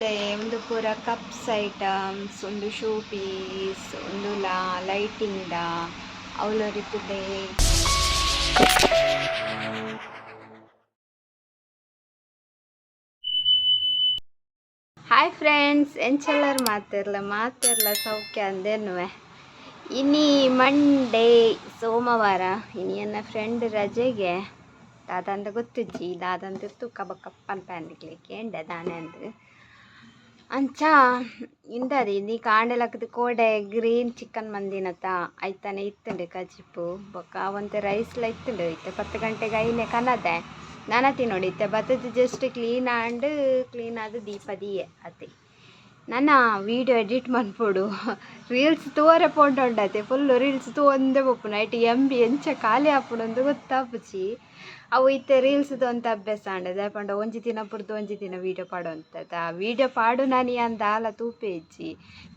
ಒಂದು ಪೂರ cups items ಒಂದು ಶೋ ಪೀಸ್ ಒಂದು ಲೈಟಿಂಗ್ ಅವಲರಿತದೆ. ಹಾಯ್ ಫ್ರೆಂಡ್ಸ್, ಎಂಚೆಲ್ಲರು ಮಾತಿರಲ್ಲ ಸೌಖ್ಯ ಅಂದೇನುವೆ. ಇನ್ನಿ ಮಂಡೇ ಸೋಮವಾರ ಇನಿ ನನ್ನ ಫ್ರೆಂಡ್ ರಜೆಗೆ ದಾದಂತ ಗೊತ್ತಿಜ್ಜಿ ದಾದಂತ ತೂಕ ಬಕ್ಕಪ್ಪನ ಪ್ಯಾಂಡ್ಲಿಕ್ಕೆ ಎಂಡೆ ದಾನೆ ಅಂದು ಅಂಚ ಇಂದದಿ ನೀ ಕಾಂಡೆಲಕ್ಕದ ಕೋಡೆ ಗ್ರೀನ್ ಚಿಕನ್ ಮಂದಿನತ ಐತಾನೆ ಇತ್ತಂಡೆ ಕಜಿಪ್ಪು ಬೊಕ್ಕ ಒಂತೆ ರೈಸ್ಲ ಇತ್ತಂಡು ಇತ್ತೆ 10 ಗಂಟೆಗೆ ಐನೆ ಕನದೆ ನಾನು ತಿನ್ನೋಡಿ ಇತ್ತೆ ಬತ್ತದ ಜಸ್ಟ್ ಕ್ಲೀನ್ ಆದ ದೀಪದಿಯೇ ಅತಿ ನನ್ನ ವೀಡಿಯೋ ಎಡಿಟ್ ಮಾಡ್ಬೋಡು ರೀಲ್ಸ್ ತೋರೆ ಪೋಂಡೊಂಡತೆ ಫುಲ್ಲು ರೀಲ್ಸ್ ತೂ ಒಂದೇ ಬಪ್ಪು ನೈಟ್ MB ಎಂಚ ಖಾಲಿ ಹಾಪುಡೊಂದು ಗೊತ್ತಾಪುಚಿ ಅವು ಇತ್ತೆ ರೀಲ್ಸ್ ಅಂತ ಅಭ್ಯಾಸ ಅಂಡದೆ ಪಂಡ ಒಂಜಿ ದಿನ ಪುರ್ದು ಒಂಜಿ ದಿನ ವೀಡಿಯೋ ಪಾಡು ಅಂತದ ವೀಡಿಯೋ ಪಾಡು ನಾನಿ ಅಂದ ಆಲ ತೂಪೆ ಇಜ್ಜಿ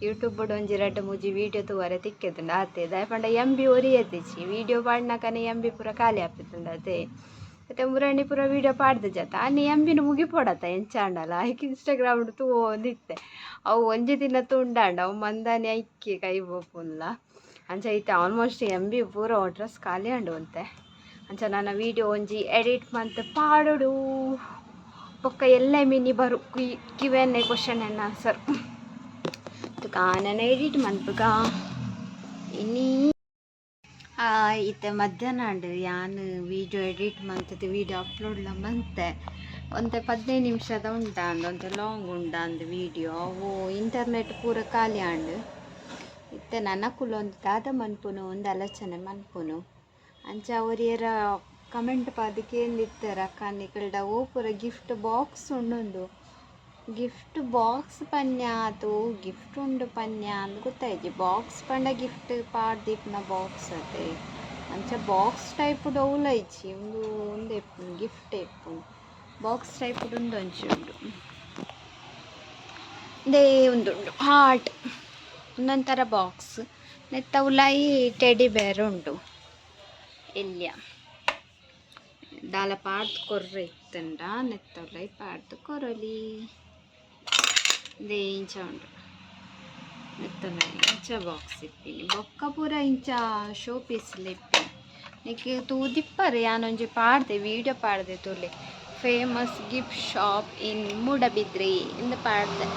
ಯೂಟ್ಯೂಬ್ ಒಂಜಿ 2-3 ವೀಡಿಯೋ ತೂವರೆ ತಿಕ್ಕೆದುಂಡು ಆತೆ ಪಂಡ MB ಒರಿಯತಿಚ್ಚಿ ವೀಡಿಯೋ ಪಾಡ್ನಕನೆ MB ಪೂರ ಖಾಲಿ ಹಾಪಿತ್ತುಂಡು ಅದೇ ಮತ್ತೆ ಮುರಣಿ ಪೂರ ವೀಡಿಯೋ ಪಾಡ್ದು ಜತ ಅನ್ನಿ MBನ ಮುಗಿಪೋಡತ್ತ ಎಂಚಾಂಡಲ್ಲ ಐಕ್ ಇನ್ಸ್ಟಾಗ್ರಾಮ್ ತೂ ಒಂದಿತ್ತೆ ಅವು ಒಂಜಿ ದಿನ ತುಂಡಾಂಡ ಅವು ಮಂದಾನಿ ಐಕ್ಕಿ ಕೈ ಬೋಪುಲ್ಲ ಅಂಚ ಐತೆ ಆಲ್ಮೋಸ್ಟ್ MB ಪೂರ ಡ್ರೆಸ್ ಖಾಲಿ ಅಂಡು ಅಂತೆ ಅಂಚ ನನ್ನ ವೀಡಿಯೋ ಒಂಜಿ ಎಡಿಟ್ ಮಂತ್ ಪಾಡೋಡು ಪೊಕ್ಕ ಎಲ್ಲ ಮಿನಿ ಬರು ಕಿವೆನ್ನೆ ಕ್ವಶನ್ ಆ್ಯಂಡ್ ಆನ್ಸರ್ ತುಕ ನಾನು ಎಡಿಟ್ ಮನ್ಪುಗ ಇನ್ನೀ ಇತ್ತೆ ಮಧ್ಯಾಹ್ನ ಅಂಡು ಯಾನು ವೀಡಿಯೋ ಎಡಿಟ್ ಮಂತದ್ದು ವೀಡಿಯೋ ಅಪ್ಲೋಡ್ಲ ಮಂತೆ ಒಂತೆ 15 ನಿಮಿಷದ ಉಂಟಾಂದು ಒಂತೆ ಲಾಂಗ್ ಉಂಡಾಂದು ವೀಡಿಯೋ ಅವು ಇಂಟರ್ನೆಟ್ ಪೂರ ಖಾಲಿ ಆಂಡು ಇತ್ತೆ ನನಕುಲು ಒಂದು ದಾದ ಮನ್ಪುನು ಒಂದು ಆಲೋಚನೆ ಮನ್ಪುನು ಅಂಚ ಅವರಿಯರ ಕಮೆಂಟ್ ಪಾದಕ್ಕೆ ಏನಿತ್ತರ ಕಾನಿಕಲ್ಡ ಓ ಪೂರ ಗಿಫ್ಟ್ ಬಾಕ್ಸ್ ಉಂಡು ಗಿಫ್ಟ್ ಬಾಕ್ಸ್ ಪನ್ಯ ಅದು ಗಿಫ್ಟ್ ಉಂಡು ಪನ್ಯ ಅಂದ್ ಗೊತ್ತಾಯ್ತು ಬಾಕ್ಸ್ ಪಂಡ ಗಿಫ್ಟ್ ಪಾಡ್ದಿಪ್ನ ಬಾಕ್ಸ್ ಅದೇ ಅಂಚ ಬಾಕ್ಸ್ ಟೈಪ್ ಡೌಲ ಇಚ್ಚಿ ಒಂದೇ ಗಿಫ್ಟ್ ಇಪ್ಪು ಬಾಕ್ಸ್ ಟೈಪ್ ಉಂಡು ಒಂಚುಂಡು ದೇ ಉಂದುಂಡು ಹಾರ್ಟ್ ಒಂದೊಂಥರ ಬಾಕ್ಸ್ ನೆತ್ತ ಉಲಾಯಿ ಟೆಡಿ ಬೇರ್ ಉಂಡು ಇಲ್ಯ ದಾಲ ಪಾಡ್ದು ಕೊರ್ರೆ ಇತ್ತಂಡ ನೆತ್ತ ಉಲಾಯಿ ಪಾಡ್ದು ಕೊರಲಿ ದೇ ಇಂಚ ಉಂಡು ನೆತ್ತ ಉಲಾಯಿ ಇಂಚ ಬಾಕ್ಸ್ ಇಪ್ಪಿನಿ ಬೊಕ್ಕ ಪೂರ ಇಂಚ ಶೋ ಪೀಸ್ಲ ಇಪ್ಪಿನಿ ನಿಕ್ಕೆ ತೂದಿಪ್ಪರೆ ಯಾನೊಂಜಿ ಪಾಡ್ದೆ ವೀಡಿಯೋ ಪಾಡ್ದೆ ತೂಲೆ ಫೇಮಸ್ ಗಿಫ್ಟ್ ಶಾಪ್ ಇನ್ ಮೂಡಬಿದ್ರಿ ಇಂದ ಪಾಡ್ದೆ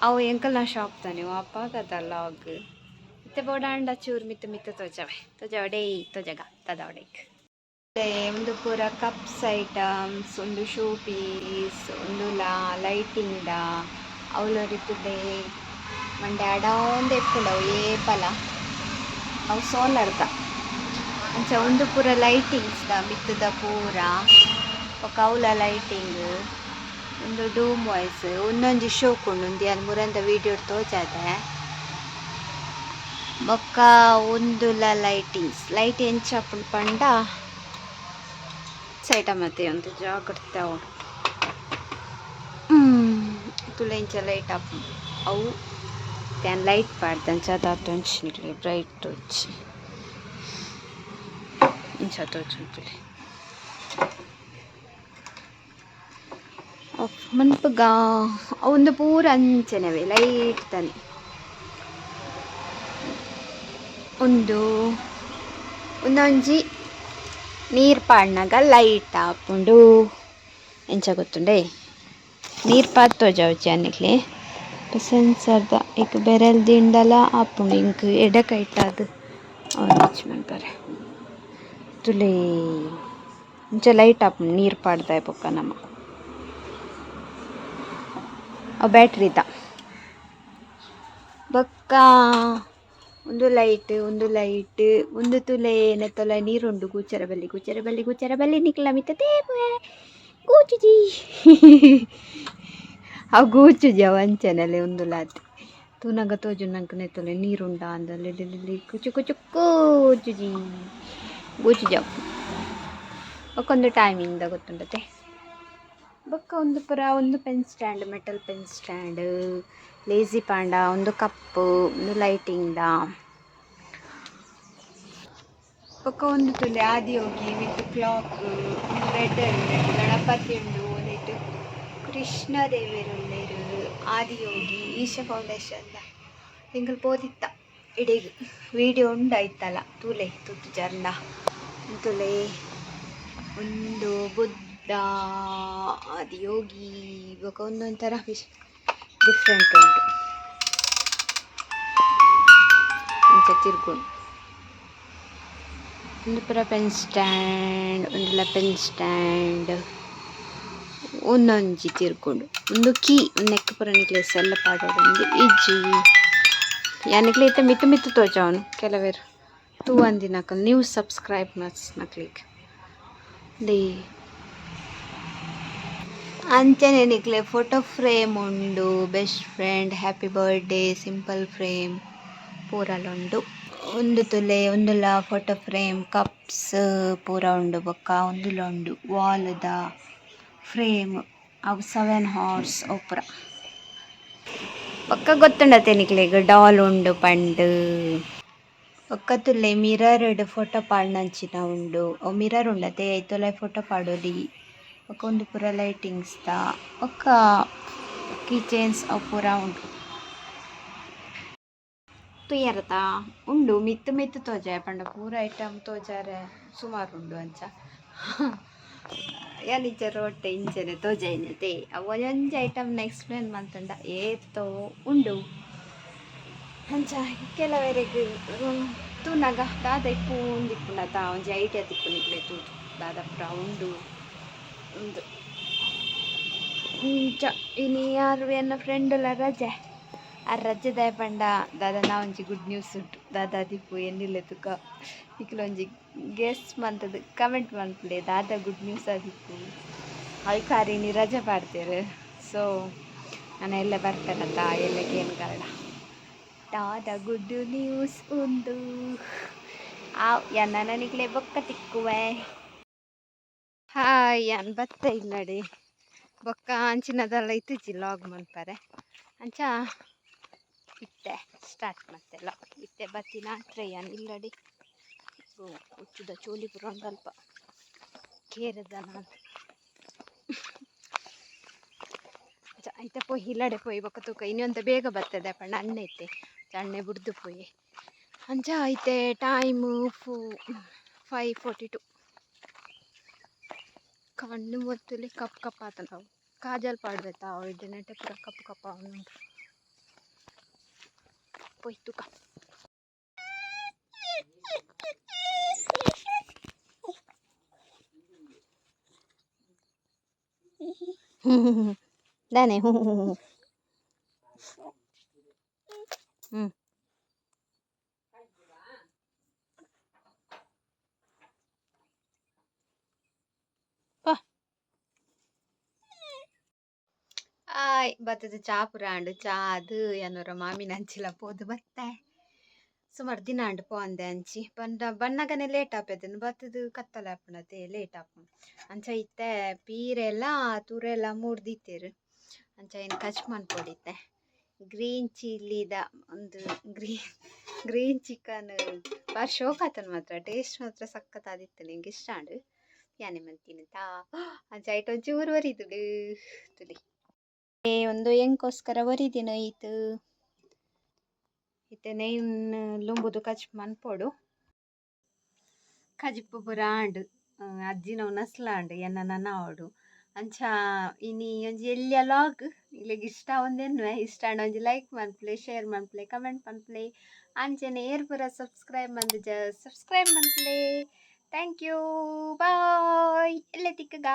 ಅವು ಎಂಕಲ್ನ ಶಾಪ್ ತಾನೆ ವಾಪಾಗದ ಲಾಗ್ ಇತ್ತೆ ಬೋಡಾಂಡ ಚೂರು ಮಿತ್ತ ತೊಜವೆ ಡೇ ತೊಜಗ ತದ ಒಡೆಕ್ ಒಂದು ಪೂರ ಕಪ್ಸ್ ಐಟಮ್ಸ್ ಒಂದು ಶೋ ಪೀಸ್ ಒಂದು ಲೈಟಿಂಗ್ ಅವಲರಿತದೆ ಮಂಡೆ ಅಡೊಂದು ಎಪ್ಪುಂಡವು ಏಪಲ ಅವು ಸೋಲಾರ್ದ ಅಂಚ ಒಂದು ಪೂರ ಲೈಟಿಂಗ್ಸ್ ಮಿತ್ತದ ಪೂರ ఒక ಅವಲ ಲೈಟಿಂಗ್ ಒಂದು ಡೂಮ್ ವಾಯ್ಸ್ ಒಂದೊಂಜಿ ಶೋಕುಂಡು ಉಂದಿಯನ್ ಮುರಂದ ವೀಡಿಯೋ ತೋಜಾದೆ ಬೊಕ್ಕ ಒಂದು ಲೈಟಿಂಗ್ಸ್ ಲೈಟ್ ಎಂಚಾಪುಂಡು ಪಂಡ ಸೈಟ ಮತ್ತೆ ಒಂದು ಜಾಗ್ರತೆ ಅವಡು ತುಲೆ ಇಂಚ ಲೈಟ್ ಆಪುಂಡು ಅವು ತ್ಯಾನ್ ಲೈಟ್ ಪಾಡ್ದಂಚ ದಾತೊಂಚಿನಿಕ್ಲೆ ಬ್ರೈಟ್ ತೋಜಿ ಇಂಚ ತೋಜುಂತುಲೆ ಮನ್ಪುಗ ಒಂದು ಪೂರ ಅಂಚನೆವೆ ಲೈಟ್ ತಾನೆ ಒಂದೊಂಜಿ ನೀರು ಪಾಡ್ನಾಗ ಲೈಟ್ ಆಪುಂಡು ಎಂಚ ಗೊತ್ತುಂಡೆ ನೀರು ಪಾತ್ ತೋಜಾವುಜಿ ಅನ್ನಿಕ್ಲೆ ಸೆನ್ಸರ್ದ ಈಗ ಬೆರಲ್ ದಿಂಡಲ ಆಪುಂಡು ಇಂಕ್ ಎಡಕೈಟಾದು ಅವನು ಮನ್ಪರೆ ತುಲೆ ಇಂಚ ಲೈಟ್ ಆಪುಂಡು ನೀರು ಪಾಡ್ದ ಬೊಕ್ಕ ನಮ್ಮ ಬ್ಯಾಟ್ರಿದ ಬೊಕ್ಕ ಒಂದು ಲೈಟ್ ಒಂದು ತುಲೆ ನೆತ್ತೊಲ ನೀರುಂಡು ಕೂಚರ ಬಲ್ಲಿ ನಿಕ್ಲ ಮಿತ್ತ ತೇಪುವೆ ಗೂಚುಜಿ ಅವು ಗೂಚುಜಿ ಅವು ಅಂಚನಲೆ ಒಂದು ಲಾತ್ ತೂನಗ ತೋಜು ನಂಗೆ ನೆತ್ತೊಲೆ ನೀರುಂಡ ಅಂದಲ್ಲಿ ಕುಚು ಕೂಚುಜಿ ಗೂಚುಜಿ ಅವು ಬೊಕ್ಕೊಂದು ಟೈಮಿಂದ ಗೊತ್ತುಂಡತೆ ಬೊಕ್ಕ ಒಂದು ಪುರ ಒಂದು pen stand metal pen stand ಲೇಸಿ ಪಾಂಡ ಒಂದು ಕಪ್ಪು ಒಂದು ಲೈಟಿಂಗ್ದ ಬೊಕ್ಕ ಒಂದು ತುಲೆ ಆದಿ ಹೋಗಿ ವಿತ್ ಕ್ಲಾಕ್ ರೆಡ್ ಗಣಪತಿ ಉಂಡು ಒಂದಿಟ್ಟು കൃഷ്ണദേവരുള്ളൊരു ആദിയോഗി ഈശ ഫൗണ്ടേഷൻ നിങ്ങൾ പോದಿತ್ತ ಇಡೀ ವಿಡಿಯೋ ಉಂಡಾಯ್ತಲ್ಲ ತುಲೆ ತುತ್ತು ಜರ್ನ ತುಲೆ ಒಂದು ಬುದ್ಧ ಆದಿಯೋಗಿ ಇವಾಗ ಒಂದೊಂಥರ ಡಿಫ್ರೆಂಟ್ ಉಂಟು ಇಂಚ ತಿರ್ಕೊಂಡು ಒಂದು ಪುರ ಪೆನ್ ಸ್ಟ್ಯಾಂಡ್ ಒಂದೆಲ್ಲ ಪೆನ್ ಸ್ಟ್ಯಾಂಡ್ ಒಂದೊಂಜಿ ತಿರ್ಕೊಂಡು ಒಂದು ಕೀ ನೆಕ್ ಪುರ ನೆಕ್ಲೆಸ್ ಎಲ್ಲ ಪಾಡೋದು ಒಂದು ಇಜ್ಜಿ ಯಾನಿಕ್ಲೆ ಇತ್ತ ಮಿತ್ತು ಮಿತ್ತು ತೋಜವನು ಕೆಲವೇರು ತೂ ಅಂದಿನಕ ನೀವು ಸಬ್ಸ್ಕ್ರೈಬ್ ನಕ್ಲಿಕ್ಕೆ ದೇ ಅಂಚನೆ ನಿಕ್ಲೆ ಫೋಟೋ ಫ್ರೇಮ್ ಉಂಡು best friend happy birthday simple frame ಪೂರಲುಂಡು ಒಂದು ತುಲೆ ಒಂದುಲ ಫೋಟೋ ಫ್ರೇಮ್ ಕಪ್ಸ್ ಪೂರ ಉಂಡು ಬೊಕ್ಕ ಒಂದುಲ ಉಂಡು ವಾಲ್ದ ಫ್ರೇಮ್ ಅವು 7 ಹಾರ್ಸ್ ಒಪ್ಪುರ ಒಕ್ಕ ಗೊತ್ತುಂಡತೆ ನಿಕ್ಲೆಗ್ ಡಾಲ್ ಉಂಡು ಪಂಡ್ ಒಕ್ಕ ತುಲೆ ಮಿರರ್ಡ್ ಫೋಟೋ ಪಾಡ್ನಂಚಿನ ಉಂಡು ಅವು ಮಿರರ್ ಉಂಡತೆ ಐತೊಲೆ ಫೋಟೋ ಪಾಡೋಲಿ ಒಕ್ಕ ಒಂದು ಪೂರ ಲೈಟಿಂಗ್ಸ್ ದ ಒಕ್ಕ ಕೀ ಚೈನ್ಸ್ ಅವು ಪೂರ ಉಂಡು ತುಯ್ಯರತ ಉಂಡು ಮಿತ್ತು ಮಿತ್ತು ತೋಜಾಯ ಪಂಡ ಪೂರ ಐಟಮ್ ತೋಜಾರೆ ಸುಮಾರು ಉಂಡು ಅಂಚ ಯಾನಿಚರ ಒಟ್ಟೆ ಇಂಚನೆ ತೋಜಾಯಿನತೆ ಅವು ಒಂಜೊಂಜಿ ಐಟಮ್ನ ಎಕ್ಸ್ಪ್ಲೇನ್ ಮಂತಂಡ ಏತೋ ಉಂಡು ಅಂಚ ಕೆಲವರೆಗೆ ತೂನಗ ದಾದ ಇಪ್ಪು ಉಂದಿಪ್ಪುಂಡ ತಾ ಒಂಜಿ ಐಡಿಯಾ ತಿಪ್ಪುನಿಕ್ಲೆ ತೂದು ದಾದ ಪುರ ಉಂಡು ಉಂದು ಇಂಚ ಇನಿ ಯಾರು ಎನ್ನ ಫ್ರೆಂಡುಲ ರಜೆ ಆ ರಜೆ ದಯ ಪಂಡ ದಾದ ನಾ ಒಂಜಿ ಗುಡ್ ನ್ಯೂಸ್ ಉಂಟು ದಾದ ದಿಪ್ಪು ಎನ್ನಿಲ್ಲೆ ತುಕ ನಿಕ್ಲೊಂಜಿ ಗೆಸ್ ಮಂತದ್ದು ಕಮೆಂಟ್ ಮನ್ಪುಲೆ ದಾದ ಗುಡ್ ನ್ಯೂಸ್ ಆದಿಪ್ಪು ಅಲ್ಕಾರಿನಿ ರಜೆ ಪಾಡ್ತೇರು ಸೊ ನಾನು ಎಲ್ಲ ಬರ್ತಾನಂತ ಎಲ್ಲಕ್ಕೆ ಏನು ಕಾರಣ ದಾದ ಗುಡ್ ನ್ಯೂಸ್ ಉಂದು ಆ ಎನ್ನ ನಿಕ್ಲೆ ಬೊಕ್ಕ ತಿಕ್ಕುವೆ ಹಾಯ್ ಅನ್ ಬತ್ತ ಇಲ್ಲಡಿ ಬೊಕ್ಕ ಅಂಚಿನದೆಲ್ಲ ಇತ್ತಿಜಿ ಲಾಗ್ ಮನ್ಪರೆ ಅಂಚ ಇತ್ತೆ ಸ್ಟಾರ್ಟ್ ಮತ್ತೆಲ್ಲ ಇತ್ತೆ ಬತ್ತಿನ ಟ್ರೈಯನ್ ಇಲ್ಲಡಿ ಹುಚ್ಚುದ ಚೋಲಿ ಪುರ ಒಂದು ಅಲ್ಪ ಕೇರದ ನಾನು ಐತೆ ಪೋಯಿ ಇಲ್ಲಡೆ ಪೋಯಿ ಬೊಕ್ಕ ತೂಕ ಇನ್ನೊಂದು ಬೇಗ ಬರ್ತದೆ ಪಂಡ ಅಣ್ಣೆ ಐತೆ ಅಣ್ಣೆ ಬಿಡ್ದು ಪೋಯಿ ಅಂಚ ಐತೆ ಟೈಮು 5:42 ಕಣ್ಣು ಮೊತ್ತಲಿ ಕಪ್ ಕಪ್ ಆತ ನಾವು ಕಾಜಲ್ ಪಾಡ್ಬೇತಾ ಅವಳಿಗೆ ನೆಟ್ಟೆ ಪುರ ಕಪ್ಪು ಕಪ್ಪ ಉಂಟು ಪೋಯ್ ತೂಕ ದಾನೆ ಆಯ್ ಬತ್ತದ ಚಾ ಪುರ ಅಂಡು ಚಾ ಅದು ಏನೋರ ಮಾಮಿನ ಅಂಚಿಲ ಪೋದು ಬತ್ತೆ ಸುಮಾರು ದಿನ ಅಂಡು ಪೋಂದೆ ಅಂಚಿ ಬಣ್ಣಗನೆ ಲೇಟ್ ಆಪೇದನು ಬತ್ತದು ಕತ್ತಲೆ ಆಪಣತೆ ಲೇಟ್ ಆಪ ಅಂಚ ಇತ್ತೆ ಪೀರೆಲ್ಲ ತೂರೆಲ್ಲ ಮೂಡ್ದಿತ್ತೇರು ಅಂಚ ಏನು ಕಚ್ ಮನ್ಪೊಡಿತ್ತೆ ಗ್ರೀನ್ ಚಿಲ್ಲಿದ ಒಂದು ಗ್ರೀನ್ ಚಿಕನ್ ಬಾರಿ ಶೋಕ್ ಆತನ ಮಾತ್ರ ಟೇಸ್ಟ್ ಮಾತ್ರ ಸಖತ್ತಾದಿತ್ತು ನಿಂಗೆ ಇಷ್ಟ ಅಂಡು ಯಾನೆ ಮಂತೀನಿ ತಾ ಅಂಚ ಐಟ್ ಒಂಚೂರು ಒರಿದುಡು ತುಲಿ ಒಂದು ಎಂಕೋಸ್ಕರ ಒರಿದಿನ ಈತು ಇತ್ತೆ ನೇನ್ ಲುಂಬುದು ಕಚ್ ಮನ್ಪೊಡು ಕಜಿಪ್ಪು ಪುರ ಆಂಡು ಅಜ್ಜಿನವು ನಸ್ಲಾಂಡು ಎನ್ನ ನನಾವಡು ಅಂಚ ಇನಿ ಒಂಜಿ ಎಲ್ಲಿಯ ಲಾಗ್ ಇಲ್ಲಿಗೆ ಇಷ್ಟ ಒಂದೇನು ಇಷ್ಟ ಅಂಡ ಒಂಜಿ ಲೈಕ್ ಮನ್ಪ್ಲೆ ಶೇರ್ ಮನ್ಪ್ಲೆ ಕಮೆಂಟ್ ಮನ್ಪ್ಲೆ ಅಂಚನೆ ಏರ್ ಪುರ ಸಬ್ಸ್ಕ್ರೈಬ್ ಮನ್ಪ್ಲೆ ಥ್ಯಾಂಕ್ ಯು ಬಾಯ್ ಎಲ್ಲೆ ತಿಕ್ಕಗ